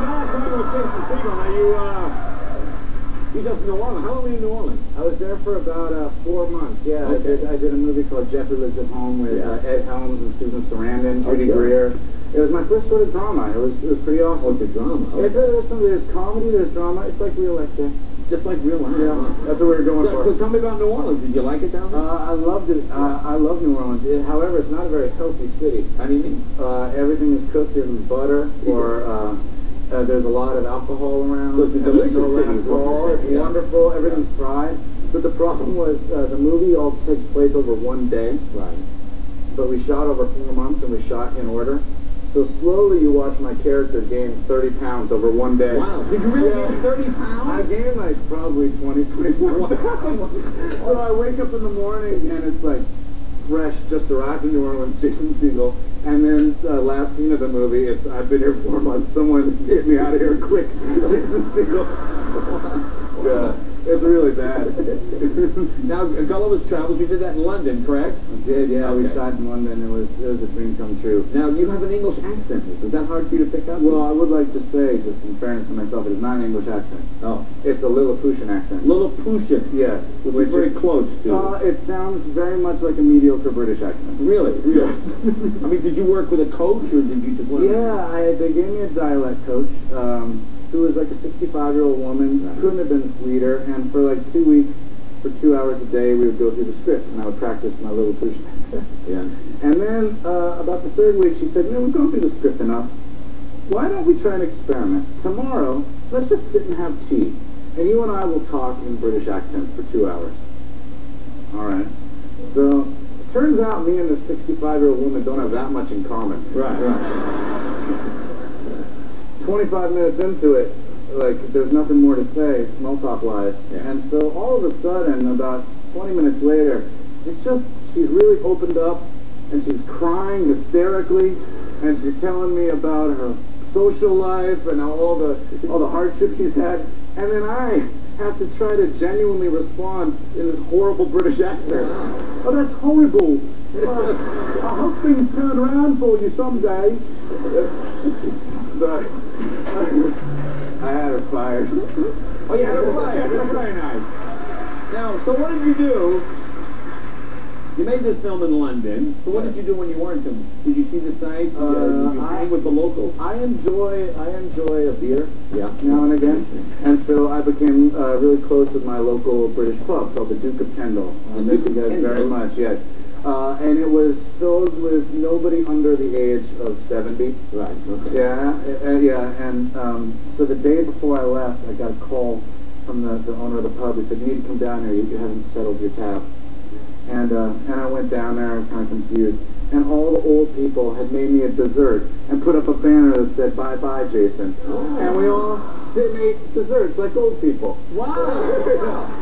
last time with Jason Segel, now you just New Orleans. How long were you in New Orleans? I was there for about 4 months. Yeah, okay. I did a movie called Jeffrey Lives at Home with Ed Helms and Susan Sarandon, Judy Greer. It was my first sort of drama. It was pretty awesome. Oh, it's a drama. Okay. There's comedy, there's drama. It's like real life, just like real life. Yeah, that's what we were going for. So tell me about New Orleans. Did you like it down there? I loved it. I love New Orleans. However, it's not a very healthy city. How do you mean? Everything is cooked in butter, or there's a lot of alcohol around. So it's a delicious city. It's wonderful. Everything's fried. But the problem was the movie all takes place over one day. Right. But we shot over 4 months, and we shot in order. So slowly you watch my character gain 30 pounds over one day. Wow. Did you really gain 30 pounds? I gained like probably 20, 24 pounds. So I wake up in the morning and it's like fresh, just arrived in New Orleans, Jason Segel. And then last scene of the movie, it's I've been here 4 months, someone get me out of here quick. Jason Segel. Yeah. It's really bad. Now, Gulliver's Travels, you did that in London, correct? I did, yeah. Okay. We shot in London. It was a dream come true. Now, you have an English accent. Is that hard for you to pick up? Well, I would like to say, just in fairness to myself, it is not an English accent. Oh. It's a Lilliputian accent. Lilliputian? Yes. Which is very close to it sounds very much like a mediocre British accent. Really? Yes. I mean, did you work with a coach, or did you just learn? Yeah, they gave me a dialect coach. Who was like a 65-year-old woman, couldn't have been sweeter, and for like 2 weeks, for 2 hours a day, we would go through the script, and I would practice my Lilliputian accent. Yeah. And then, about the 3rd week, she said, we've gone through the script enough. Why don't we try an experiment? Tomorrow, let's just sit and have tea, and you and I will talk in British accents for 2 hours. All right. So, it turns out me and this 65-year-old woman don't have that much in common. Right. 25 minutes into it, like, there's nothing more to say, small talk wise. Yeah. And so all of a sudden, about 20 minutes later, it's just, she's really opened up, and she's crying hysterically, and she's telling me about her social life and all the hardships she's had, and then I have to try to genuinely respond in this horrible British accent. Oh, that's horrible. I hope things turn around for you someday. Sorry. I had her fired. Oh, you had her fired. That's very nice. Now, so what did you do? You made this film in London. So what did you do when you weren't in? Did you see the sights? Did you hang with the locals? I enjoy a beer now and again. And so I became really close with my local British club called the Duke of Kendal. I miss you guys very much, yes. And it was filled with nobody under the age of 70. Right, okay. Yeah, and so the day before I left, I got a call from the owner of the pub. He said, you need to come down here, you haven't settled your tab. And I went down there, kind of confused. And all the old people had made me a dessert and put up a banner that said, bye-bye, Jason. Oh. And we all sit and ate desserts like old people. Wow!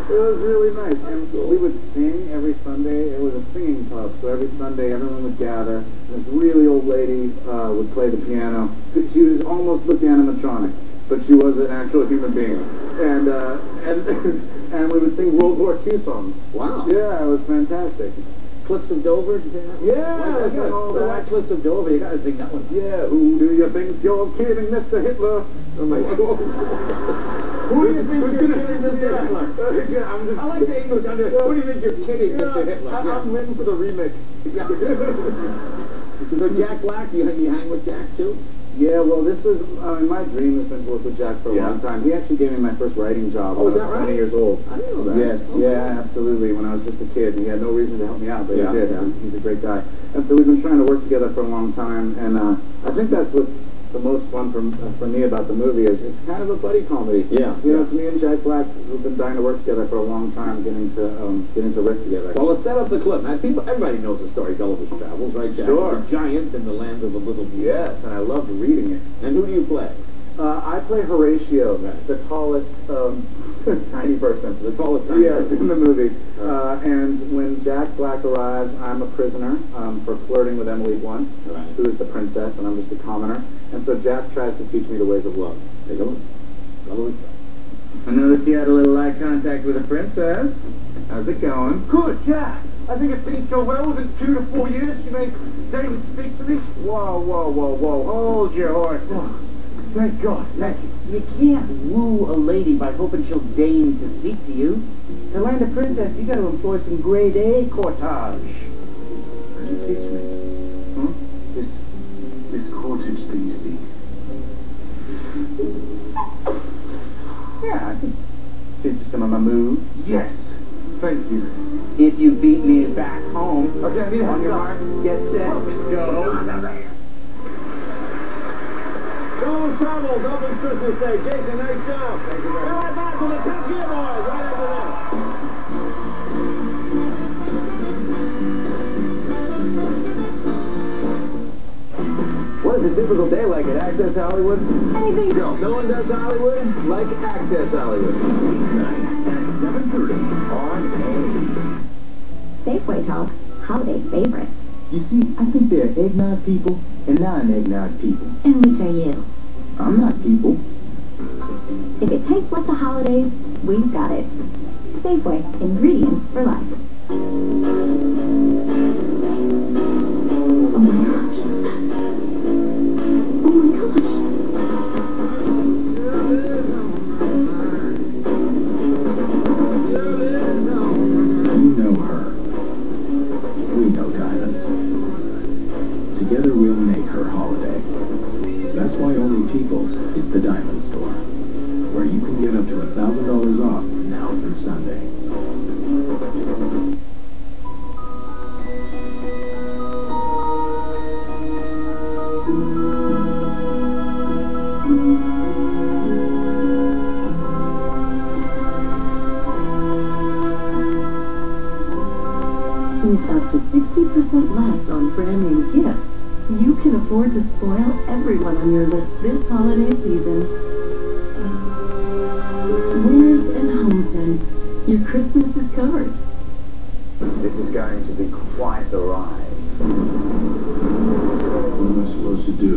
It was really nice. And we would sing every Sunday. It was a singing pub, so every Sunday everyone would gather. This really old lady would play the piano. She was almost looked animatronic, but she was an actual human being. And and we would sing World War II songs. Wow. Yeah, it was fantastic. Cliffs of Dover? Did you say that? Yeah, that Cliffs of Dover. You got to sing that one. Yeah. Who do you think you're kidding, Mr. Hitler? I'm like, who do you think you're kidding, Mr. Hitler? I like the English under. Who do you think you're kidding, Mr. Hitler? I'm waiting for the remix. So Jack Black, you hang with Jack too? Yeah, well, this was, my dream has been to work with Jack for a long time. He actually gave me my first writing job when I was 20 years old. I didn't know that. Yes, yeah, absolutely. When I was just a kid, he had no reason to help me out, but he did. He's a great guy. And so we've been trying to work together for a long time, and I think that's what's the most fun for me about the movie is it's kind of a buddy comedy. Yeah. You know, it's me and Jack Black who've been dying to work together for a long time, getting to work together. Well, let's set up the clip. Now, everybody knows the story, Gulliver's Travels, right? Jack Sure. is a giant in the land of the little people. Yes, and I loved reading it. And who do you play? I play Horatio, the tallest tiny person. The tallest tiny yes, person. in the movie. And when Jack Black arrives, I'm a prisoner for flirting with Emily Blunt, who is the princess, and I'm just a commoner. And so Jack tries to teach me the ways of love. Take a look. I noticed you had a little eye contact with the princess. How's it going? Good, Jack. I think it's been so well within 2 to 4 years. You may Did he speak to me? Whoa, whoa, whoa, whoa. Hold your horses. Oh, thank God. Thank you. You can't woo a lady by hoping she'll deign to speak to you. To land a princess, you got to employ some grade A courtage. Could you teach me? This courtage thing you speak. Yeah, I can teach you some of my moves. Yes. Thank you. If you beat me back home. Okay, I need a On your stop. mark, get set, go. Go Travels opens Christmas Day. Jason, nice job. Thank you very much. Be right back with the Top Gear Boys right after this. What is a typical day like at Access Hollywood? Anything goes. No one does Hollywood like Access Hollywood. Weeknights at 7:30 on A. Safeway Talk, holiday favorite. You see, I think there are eggnog people and non-eggnog people. And which are you? I'm not people. If it tastes like the holidays, we've got it. Safeway, ingredients for life. Oh my gosh. Oh my gosh. You know her. We know Diamonds. Together we'll make her holiday. That's why only People's is the Diamond Store, where you can get up to $1,000 off now through Sunday. With up to 60% less on brand new gifts, you can afford to spoil everyone on your list this holiday season. Winners and HomeSense, your Christmas is covered. This is going to be quite the ride. What am I supposed to do?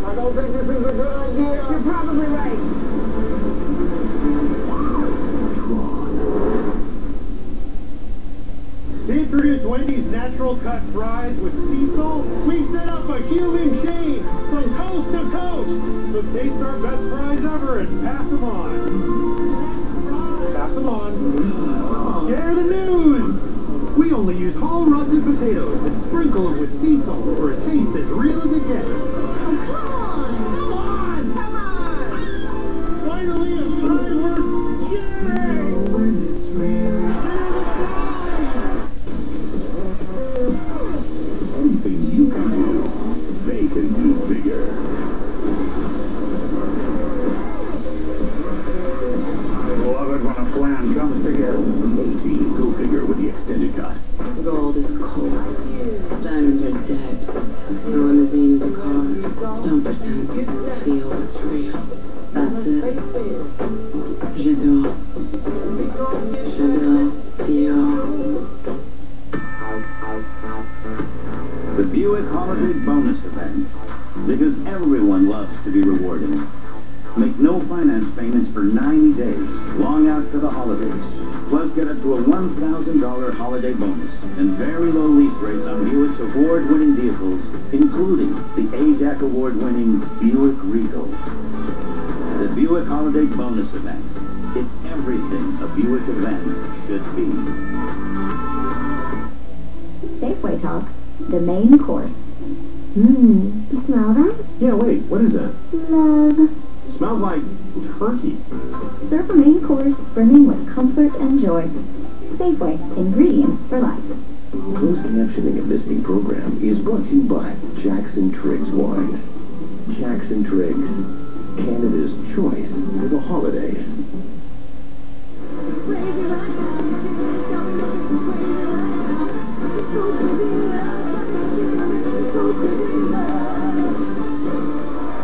I don't think this is a good idea. You're probably right. To introduce Wendy's Natural Cut Fries with Cecil, we've set up a human chain from coast to coast. So taste our best fries ever and pass them on. Pass them on. Share the news. We only use whole roasted potatoes and sprinkle it with sea salt for a taste as real as it gets. Oh, come on! Come on! Come on! Finally a firework! Yay! Anything you can do, they can do bigger. I love it when a plan comes together. AT, go bigger with the extended cut. Gold is cold. Diamonds are dead. No limousine is a car. Don't pretend. Feel what's real. That's it. J'adore. J'adore. Dior. The Buick Holiday Bonus Event. Because everyone loves to be rewarded. Make no finance payments for 90 days, long after the holidays. Plus get up to a $1,000 holiday bonus and very low lease rates on Buick's award-winning vehicles, including the AJAC award-winning Buick Regal. The Buick Holiday Bonus Event. It's everything a Buick event should be. Safeway Talks, the main course. You smell that? Yeah, wait, what is that? Love. Smells like turkey. Serve a main course brimming with comfort and joy. Safeway, ingredients for life. Closed captioning of this new program is brought to you by Jackson Triggs Wines. Jackson Triggs, Canada's choice for the holidays.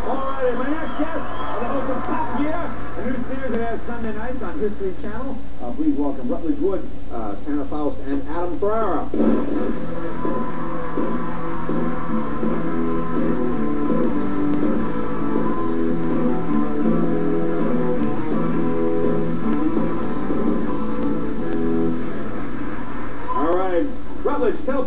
Alright, my next guest, the host of Top Gear, a new series that has Sunday nights on History Channel. Please welcome Rutledge Wood, Tanner Faust, and Adam Ferrara.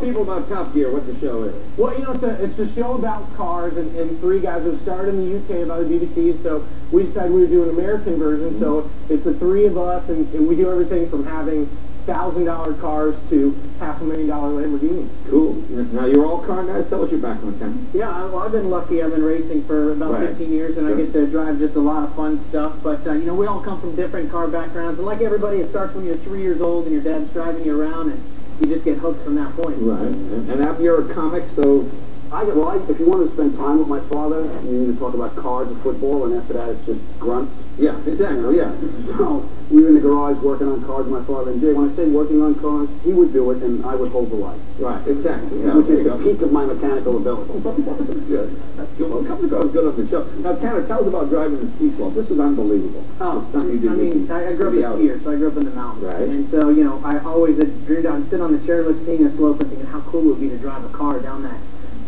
people about Top Gear, what the show is. Well, you know, it's a show about cars and three guys who started in the UK about the BBC, so we decided we would do an American version, so it's the three of us, and we do everything from having $1,000 cars to $500,000 Lamborghinis. Cool. Now, you're all car guys. Tell us your background, Ken. Yeah, well, I've been lucky. I've been racing for about 15 years, and I get to drive just a lot of fun stuff. But, you know, we all come from different car backgrounds. And like everybody, it starts when you're 3 years old and your dad's driving you around, and you just get hooked from that point. Right. And after you're a comic, so... if you want to spend time with my father, you need to talk about cars and football, and after that it's just grunts. Yeah, exactly, yeah. So, we were in the garage working on cars with my father, and Jay, when I say working on cars, he would do it, and I would hold the light. Right, exactly. Yeah, which is the peak of my mechanical ability. That's good. That's good. Well, a couple of cars good on the show. Now, Tanner, tell us about driving the ski slope. This was unbelievable. Oh, the stunt you did. I mean, I grew up a skier, so I grew up in the mountains. Right. And so, you know, I always dreamed I'd sit on the chairlift seeing a slope and thinking how cool it would be to drive a car down that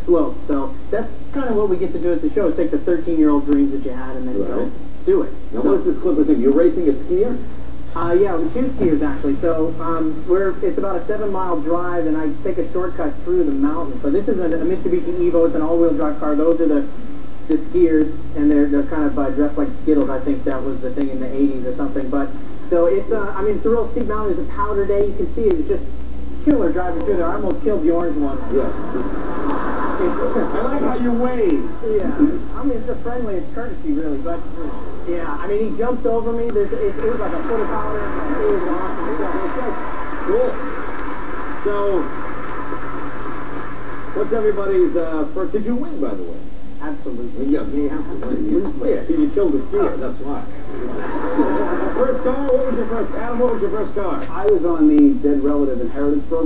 slope. So that's kind of what we get to do at the show, is take the 13-year-old dreams that you had and then do it. Now, what's this clip was in? You're racing a skier? Yeah, with two skiers actually. So it's about a 7-mile drive, and I take a shortcut through the mountains. So this is a Mitsubishi Evo. It's an all-wheel drive car. Those are the skiers, and they're kind of dressed like Skittles. I think that was the thing in the 80s or something. But so it's I mean, it's a real steep mountain. It's a powder day. You can see it's just killer driving through there. I almost killed the orange one. Yeah. I like how you wave. Yeah. I mean, it's a friendly, it's courtesy, really. But, yeah, I mean, he jumps over me. It was like a foot of powder. It was awesome. It's just cool. So, what's everybody's first? Did you win, by the way? Absolutely. Yeah, you killed the skier, that's why. First car, what was your first, Adam, what was your first car? I was on the Dead Relative Inheritance Program.